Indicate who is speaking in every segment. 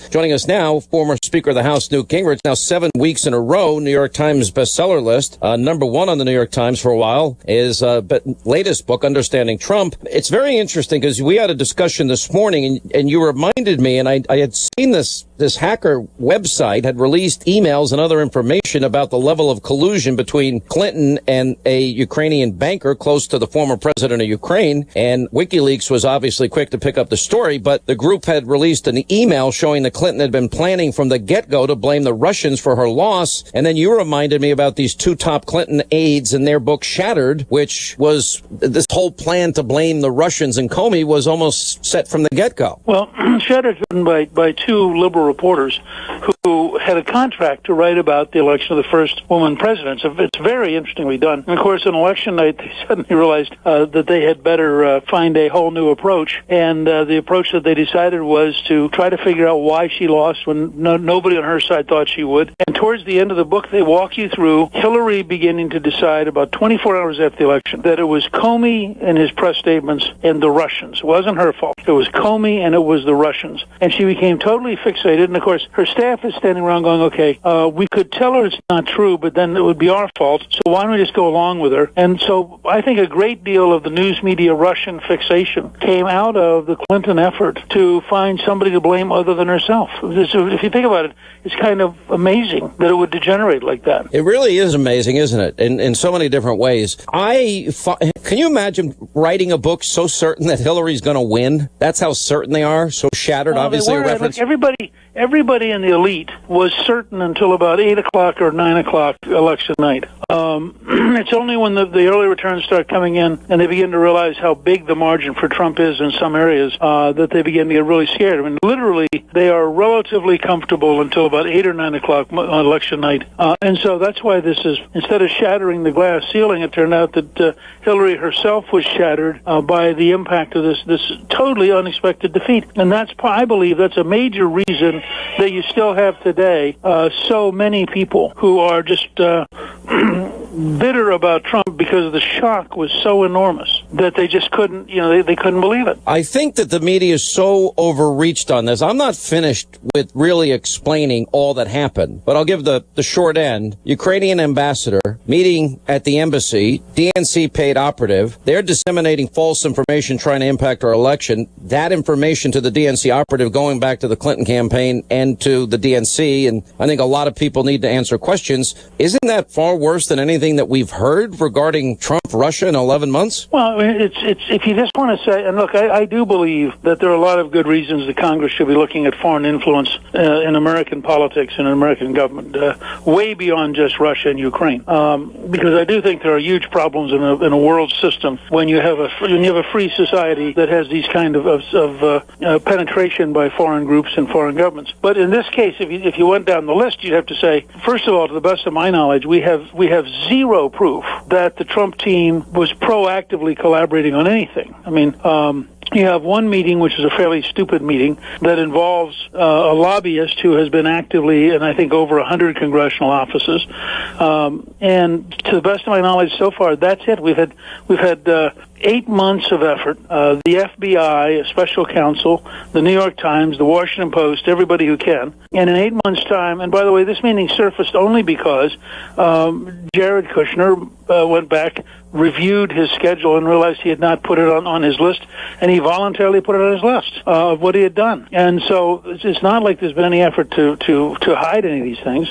Speaker 1: Joining us now, former Speaker of the House, Newt Gingrich, now 7 weeks in a row, New York Times bestseller list, number one on the New York Times for a while, is latest book, Understanding Trump. It's very interesting because we had a discussion this morning, and you reminded me, and I had seen this hacker website had released emails and other information about the level of collusion between Clinton and a Ukrainian banker close to the former president of Ukraine. And WikiLeaks was obviously quick to pick up the story, but the group had released an email showing that Clinton had been planning from the get-go to blame the Russians for her loss. And then you reminded me about these two top Clinton aides and their book Shattered, which was this whole plan to blame the Russians and Comey was almost set from the get-go.
Speaker 2: Well, Shattered written by two liberal reporters who had a contract to write about the election of the first woman president. So it's very interestingly done. And of course, on election night, they suddenly realized that they had better find a whole new approach. And the approach that they decided was to try to figure out why she lost when nobody on her side thought she would. And towards the end of the book, they walk you through Hillary beginning to decide about 24 hours after the election that it was Comey and his press statements and the Russians. It wasn't her fault. It was Comey and it was the Russians. And she became totally fixated. And of course, her staff is standing around going, okay, we could tell her it's not true, but then it would be our fault. So why don't we just go along with her? And so I think a great deal of the news media Russian fixation came out of the Clinton effort to find somebody to blame other than herself. If you think about it, it's kind of amazing that it would degenerate like that.
Speaker 1: It really is amazing, isn't it? In so many different ways. Can you imagine writing a book so certain that Hillary's going to win? That's how certain they are. So Shattered, well, obviously, a reference.
Speaker 2: Look, everybody in the elite was certain until about 8 o'clock or 9 o'clock election night. It's only when the early returns start coming in and they begin to realize how big the margin for Trump is in some areas that they begin to get really scared. I mean, literally, they are relatively comfortable until about 8 or 9 o'clock on election night. And so that's why this is, instead of shattering the glass ceiling, it turned out that Hillary herself was shattered by the impact of this totally unexpected defeat. And I believe that's a major reason that you still have today so many people who are just bitter about Trump because the shock was so enormous that they just couldn't, they couldn't believe it.
Speaker 1: I think that the media is so overreached on this. I'm not finished with really explaining all that happened, but I'll give the short end. Ukrainian ambassador meeting at the embassy, DNC paid operative. They're disseminating false information trying to impact our election. That information to the DNC operative going back to the Clinton campaign and to the DNC. And I think a lot of people need to answer questions. Isn't that far worse than anything that we've heard regarding Trump, Russia in 11 months?
Speaker 2: Well, it's if you just want to say, and look, I do believe that there are a lot of good reasons the Congress should be looking at foreign influence in American politics and in American government, way beyond just Russia and Ukraine, because I do think there are huge problems in a world system when you have a free society that has these kind of penetration by foreign groups and foreign governments. But in this case, if you went down the list, you'd have to say, first of all, to the best of my knowledge, we have zero proof that the Trump team was proactively collaborating on anything. I mean, you have one meeting, which is a fairly stupid meeting, that involves a lobbyist who has been actively in, I think, over 100 congressional offices. And to the best of my knowledge so far, that's it. We've had 8 months of effort. The FBI, a special counsel, the New York Times, the Washington Post, everybody who can. And in 8 months' time, and by the way, this meeting surfaced only because Jared Kushner went back, reviewed his schedule, and realized he had not put it on his list, and he voluntarily put it on his list of what he had done. And so it's not like there's been any effort to hide any of these things.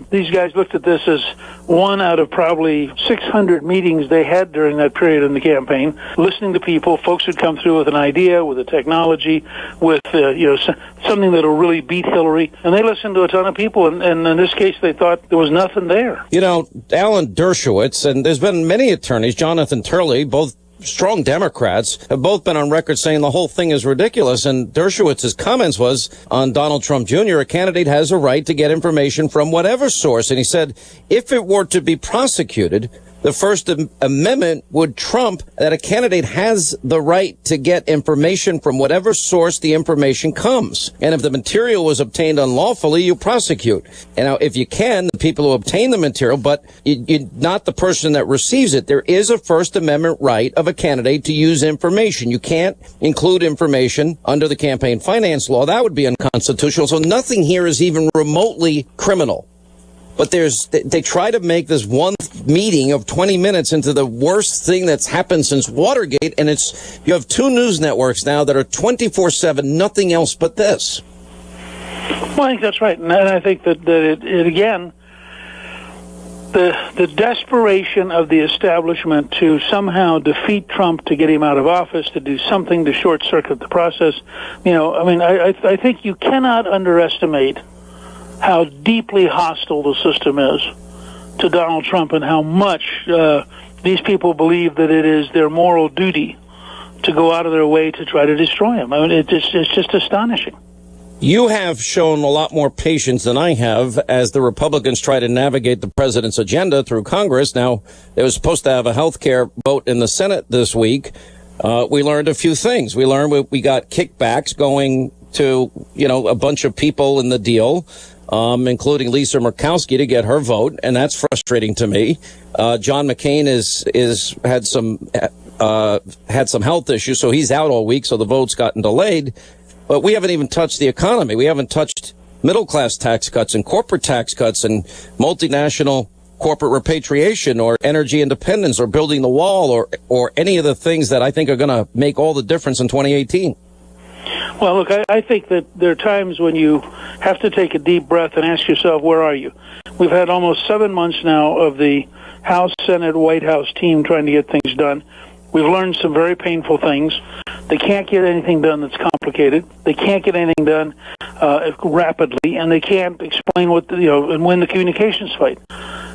Speaker 2: These guys looked at this as one out of probably 600 meetings they had during that period in the campaign, listening to people. Folks would come through with an idea, with a technology, with something that will really beat Hillary, and they listened to a ton of people, and in this case, they thought there was nothing there.
Speaker 1: Alan Dershowitz, and there's been many attorneys, Jonathan Turley, both strong Democrats, have both been on record saying the whole thing is ridiculous. And Dershowitz's comments was on Donald Trump Jr., a candidate has a right to get information from whatever source. And he said, if it were to be prosecuted, The First Amendment would trump that a candidate has the right to get information from whatever source the information comes. And if the material was obtained unlawfully, you prosecute. And now, if you can, the people who obtain the material, but you're not the person that receives it. There is a First Amendment right of a candidate to use information. You can't include information under the campaign finance law. That would be unconstitutional. So nothing here is even remotely criminal. But they try to make this one meeting of 20 minutes into the worst thing that's happened since Watergate. And you have two news networks now that are 24/7, nothing else but this.
Speaker 2: Well, I think that's right. And I think that it again, the desperation of the establishment to somehow defeat Trump, to get him out of office, to do something to short circuit the process. I think you cannot underestimate how deeply hostile the system is to Donald Trump, and how much these people believe that it is their moral duty to go out of their way to try to destroy him. I mean, it's just astonishing.
Speaker 1: You have shown a lot more patience than I have as the Republicans try to navigate the president's agenda through Congress. Now, they were supposed to have a health care vote in the Senate this week. We learned a few things. We learned we got kickbacks going to, a bunch of people in the deal, including Lisa Murkowski, to get her vote, and that's frustrating to me. John McCain had some health issues, so he's out all week, so the vote's gotten delayed. But we haven't even touched the economy. We haven't touched middle-class tax cuts and corporate tax cuts and multinational corporate repatriation or energy independence or building the wall or any of the things that I think are going to make all the difference in 2018.
Speaker 2: Well, look, I think that there are times when you have to take a deep breath and ask yourself, where are you? We've had almost 7 months now of the House, Senate, White House team trying to get things done. We've learned some very painful things. They can't get anything done that's complicated. They can't get anything done rapidly, and they can't explain and win the communications fight.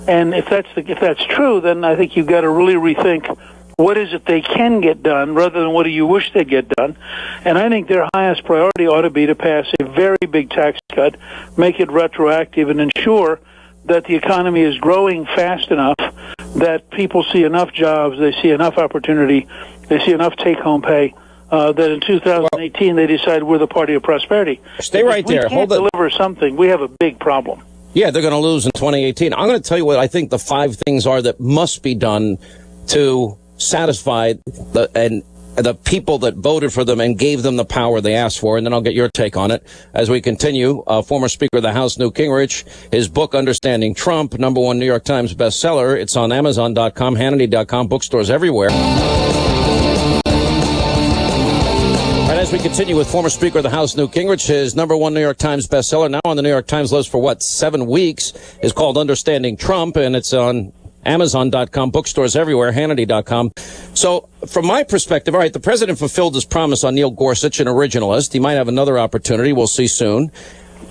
Speaker 2: And if that's true, then I think you've got to really rethink what is it they can get done rather than what do you wish they'd get done. And I think their highest priority ought to be to pass a very big tax cut, make it retroactive, and ensure that the economy is growing fast enough that people see enough jobs, they see enough opportunity, they see enough take-home pay, that in 2018 they decide we're the party of prosperity.
Speaker 1: Stay right there.
Speaker 2: If we can't deliver something, we have a big problem. Yeah,
Speaker 1: they're going to lose in 2018. I'm going to tell you what I think the 5 things are that must be done to satisfy the people that voted for them and gave them the power they asked for, and then I'll get your take on it as we continue. Former Speaker of the House, Newt Gingrich, his book, Understanding Trump, #1 New York Times bestseller. It's on Amazon.com, Hannity.com, bookstores everywhere. And as we continue with former Speaker of the House, Newt Gingrich, his #1 New York Times bestseller, now on the New York Times list for 7 weeks, is called Understanding Trump, and it's on Amazon.com, bookstores everywhere, Hannity.com. So, from my perspective, all right, the president fulfilled his promise on Neil Gorsuch, an originalist. He might have another opportunity. We'll see soon.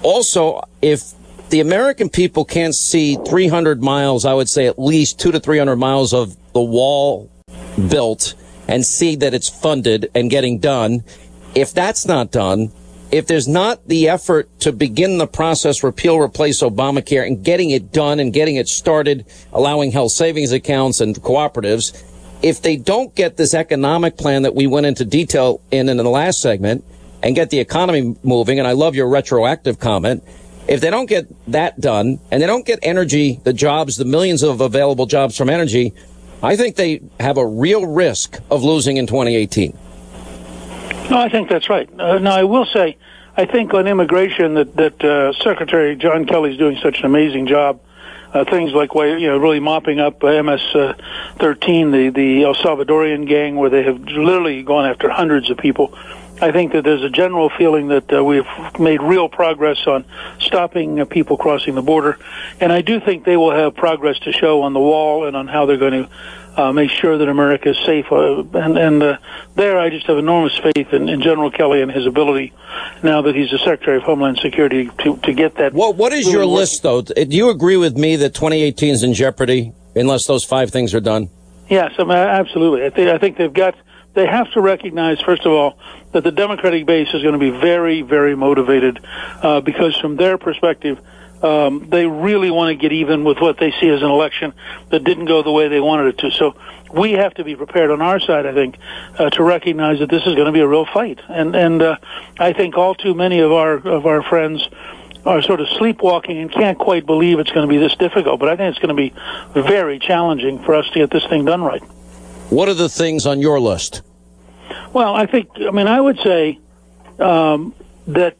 Speaker 1: Also, if the American people can't see 300 miles, I would say at least 200 to 300 miles of the wall built and see that it's funded and getting done, if that's not done, if there's not the effort to begin the process, repeal, replace Obamacare, and getting it done and getting it started, allowing health savings accounts and cooperatives, if they don't get this economic plan that we went into detail in the last segment and get the economy moving, and I love your retroactive comment, if they don't get that done and they don't get energy, the jobs, the millions of available jobs from energy, I think they have a real risk of losing in 2018.
Speaker 2: No, I think that's right. Now, I will say, I think on immigration that Secretary John Kelly's doing such an amazing job. Things like really mopping up MS-13, the El Salvadorian gang, where they have literally gone after hundreds of people. I think that there's a general feeling that we've made real progress on stopping people crossing the border, and I do think they will have progress to show on the wall and on how they're going to make sure that America is safe. There I just have enormous faith in General Kelly and his ability, now that he's the Secretary of Homeland Security, to get that.
Speaker 1: What is your list, though? Do you agree with me that 2018 is in jeopardy unless those 5 things are done?
Speaker 2: Yes, absolutely. I think they have to recognize, first of all, that the Democratic base is going to be very, very motivated because from their perspective, They really want to get even with what they see as an election that didn't go the way they wanted it to. So we have to be prepared on our side, I think, to recognize that this is going to be a real fight. And I think all too many of our friends are sort of sleepwalking and can't quite believe it's going to be this difficult. But I think it's going to be very challenging for us to get this thing done right.
Speaker 1: What are the things on your list?
Speaker 2: Well, I would say that,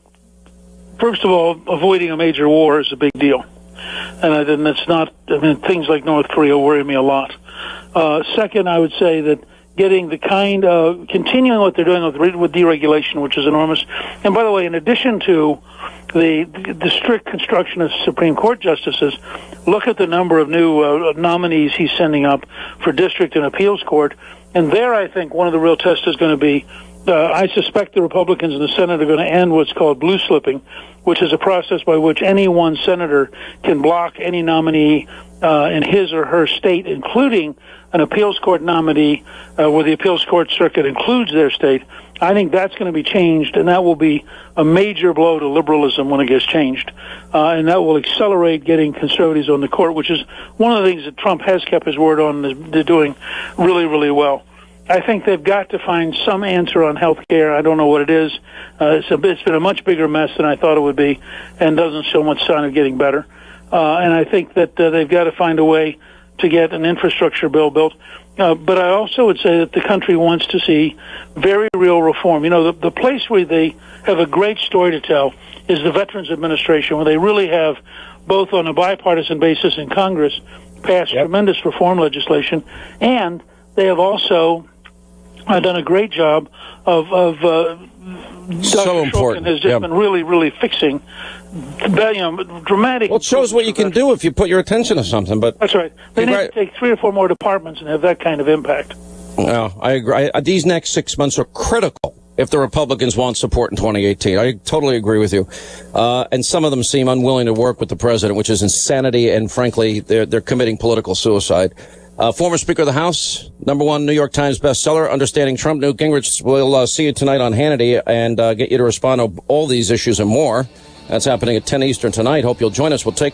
Speaker 2: first of all, avoiding a major war is a big deal. And it's not, things like North Korea worry me a lot. Second, I would say that getting the kind of, continuing what they're doing with deregulation, which is enormous. And by the way, in addition to the strict construction of Supreme Court justices, look at the number of new nominees he's sending up for district and appeals court. And there, I think, one of the real tests is going to be, I suspect the Republicans in the Senate are going to end what's called blue slipping, which is a process by which any one senator can block any nominee in his or her state, including an appeals court nominee where the appeals court circuit includes their state. I think that's going to be changed, and that will be a major blow to liberalism when it gets changed. And that will accelerate getting conservatives on the court, which is one of the things that Trump has kept his word on, and they're doing really, really well. I think they've got to find some answer on health care. I don't know what it is. It's been a much bigger mess than I thought it would be, and doesn't show much sign of getting better. And I think that they've got to find a way to get an infrastructure bill built. But I also would say that the country wants to see very real reform. You know, the place where they have a great story to tell is the Veterans Administration, where they really have, both on a bipartisan basis in Congress, passed tremendous reform legislation, and they have also done a great job of
Speaker 1: so important.
Speaker 2: Has just been really, really fixing dramatic.
Speaker 1: Well, it shows what you can do if you put your attention to something. But
Speaker 2: that's right. They need to take 3 or 4 more departments and have that kind of impact.
Speaker 1: No, I agree. These next 6 months are critical if the Republicans want support in 2018. I totally agree with you. And some of them seem unwilling to work with the president, which is insanity. And frankly, they're committing political suicide. Former Speaker of the House, #1 New York Times bestseller, Understanding Trump, Newt Gingrich. We'll see you tonight on Hannity and get you to respond to all these issues and more. That's happening at 10 Eastern tonight. Hope you'll join us. We'll take